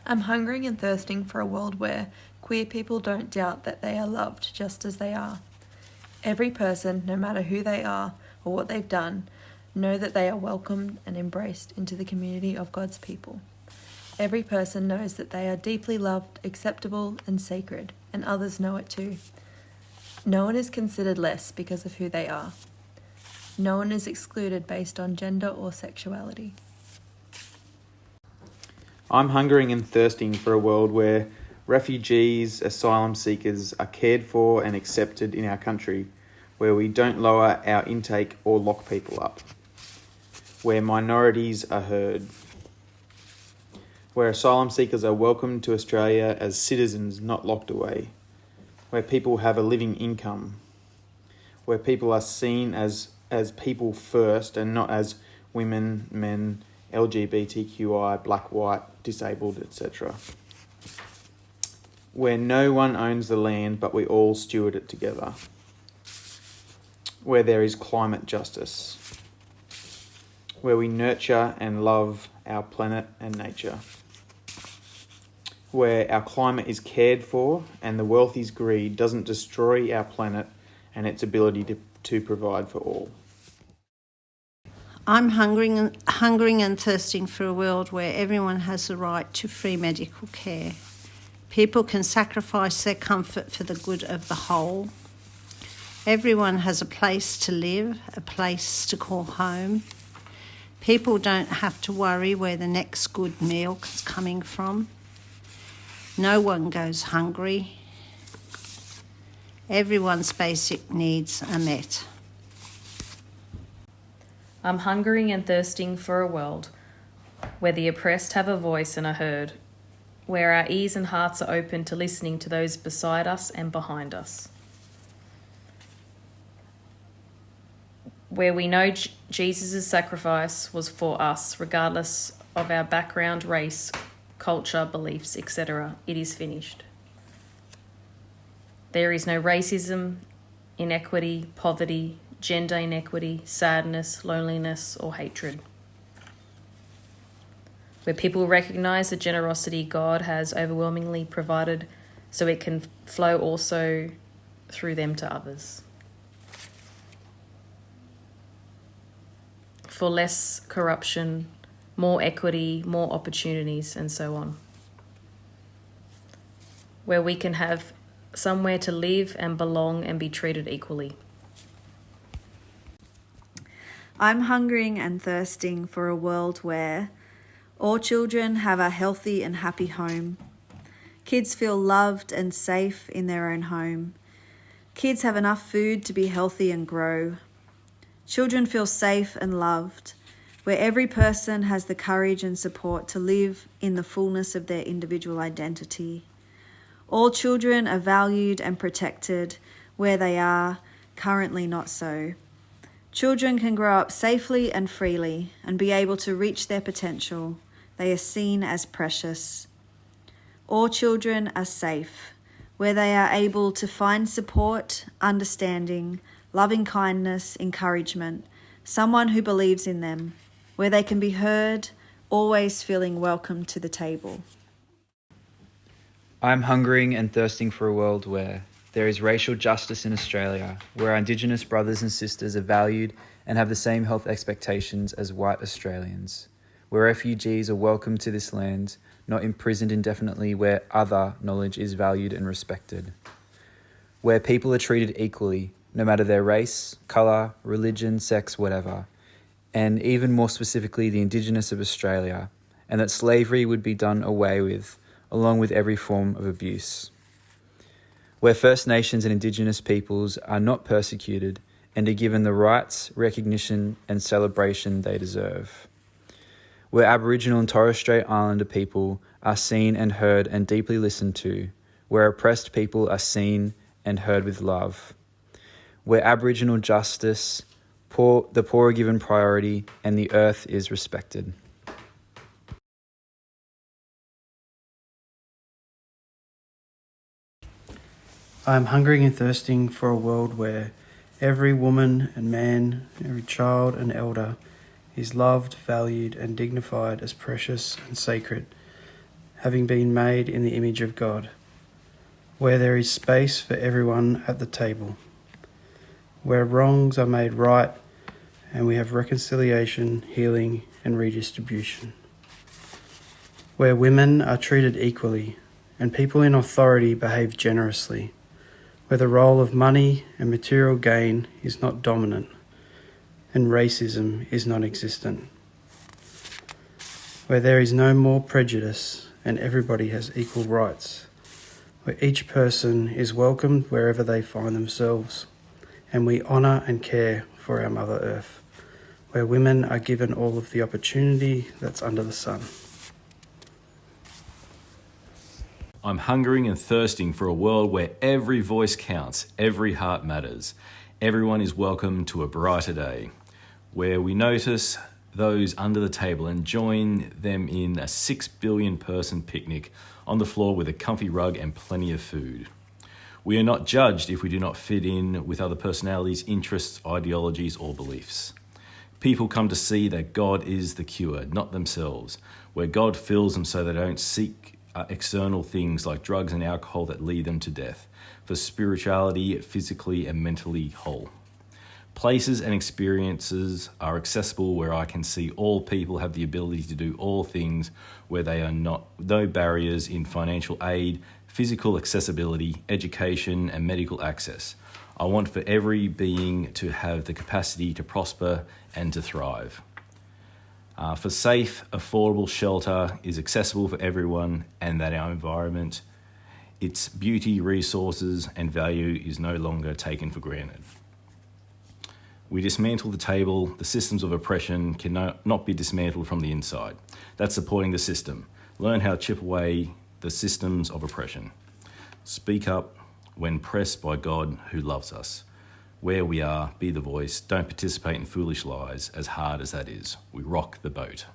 I'm hungering and thirsting for a world where queer people don't doubt that they are loved just as they are. Every person, no matter who they are or what they've done, know that they are welcomed and embraced into the community of God's people. Every person knows that they are deeply loved, acceptable, and sacred, and others know it too. No one is considered less because of who they are. No one is excluded based on gender or sexuality. I'm hungering and thirsting for a world where refugees, asylum seekers are cared for and accepted in our country, where we don't lower our intake or lock people up, where minorities are heard, where asylum seekers are welcomed to Australia as citizens, not locked away, where people have a living income, where people are seen as people first and not as women, men, LGBTQI, black, white, disabled, etc. Where no one owns the land but we all steward it together. Where there is climate justice. Where we nurture and love our planet and nature. Where our climate is cared for and the wealthy's greed doesn't destroy our planet and its ability to provide for all. I'm hungering and thirsting for a world where everyone has the right to free medical care. People can sacrifice their comfort for the good of the whole. Everyone has a place to live, a place to call home. People don't have to worry where the next good meal is coming from. No one goes hungry. Everyone's basic needs are met. I'm hungering and thirsting for a world where the oppressed have a voice and are heard, where our ears and hearts are open to listening to those beside us and behind us, where we know Jesus' sacrifice was for us, regardless of our background, race, culture, beliefs, etc. It is finished. There is no racism, inequity, poverty, gender inequity, sadness, loneliness, or hatred. Where people recognise the generosity God has overwhelmingly provided so it can flow also through them to others. For less corruption, more equity, more opportunities, and so on. Where we can have somewhere to live and belong and be treated equally. I'm hungering and thirsting for a world where all children have a healthy and happy home. Kids feel loved and safe in their own home. Kids have enough food to be healthy and grow. Children feel safe and loved, where every person has the courage and support to live in the fullness of their individual identity. All children are valued and protected where they are, currently not so. Children can grow up safely and freely and be able to reach their potential. They are seen as precious. All children are safe, where they are able to find support, understanding, loving kindness, encouragement, someone who believes in them, where they can be heard, always feeling welcome to the table. I'm hungering and thirsting for a world where there is racial justice in Australia, where our Indigenous brothers and sisters are valued and have the same health expectations as white Australians, where refugees are welcomed to this land, not imprisoned indefinitely, where other knowledge is valued and respected, where people are treated equally, no matter their race, colour, religion, sex, whatever, and even more specifically the Indigenous of Australia, and that slavery would be done away with, along with every form of abuse. Where First Nations and Indigenous peoples are not persecuted and are given the rights, recognition and celebration they deserve. Where Aboriginal and Torres Strait Islander people are seen and heard and deeply listened to, where oppressed people are seen and heard with love. Where Aboriginal justice, the poor are given priority and the earth is respected. I am hungering and thirsting for a world where every woman and man, every child and elder is loved, valued and dignified as precious and sacred, having been made in the image of God, where there is space for everyone at the table, where wrongs are made right and we have reconciliation, healing and redistribution, where women are treated equally and people in authority behave generously, where the role of money and material gain is not dominant and racism is non-existent, where there is no more prejudice and everybody has equal rights, where each person is welcomed wherever they find themselves, and we honour and care for our Mother Earth, where women are given all of the opportunity that's under the sun. I'm hungering and thirsting for a world where every voice counts, every heart matters. Everyone is welcome to a brighter day, where we notice those under the table and join them in a 6 billion person picnic on the floor with a comfy rug and plenty of food. We are not judged if we do not fit in with other personalities, interests, ideologies, or beliefs. People come to see that God is the cure, not themselves, where God fills them so they don't seek external things like drugs and alcohol that lead them to death, for spirituality, physically and mentally whole. Places and experiences are accessible where I can see all people have the ability to do all things, where they are no barriers in financial aid, physical accessibility, education and medical access. I want for every being to have the capacity to prosper and to thrive. For safe, affordable shelter is accessible for everyone, and that our environment, its beauty, resources and value is no longer taken for granted. We dismantle the table. The systems of oppression cannot be dismantled from the inside. That's supporting the system. Learn how to chip away the systems of oppression. Speak up when pressed by God who loves us. Where we are, be the voice. Don't participate in foolish lies, as hard as that is. We rock the boat.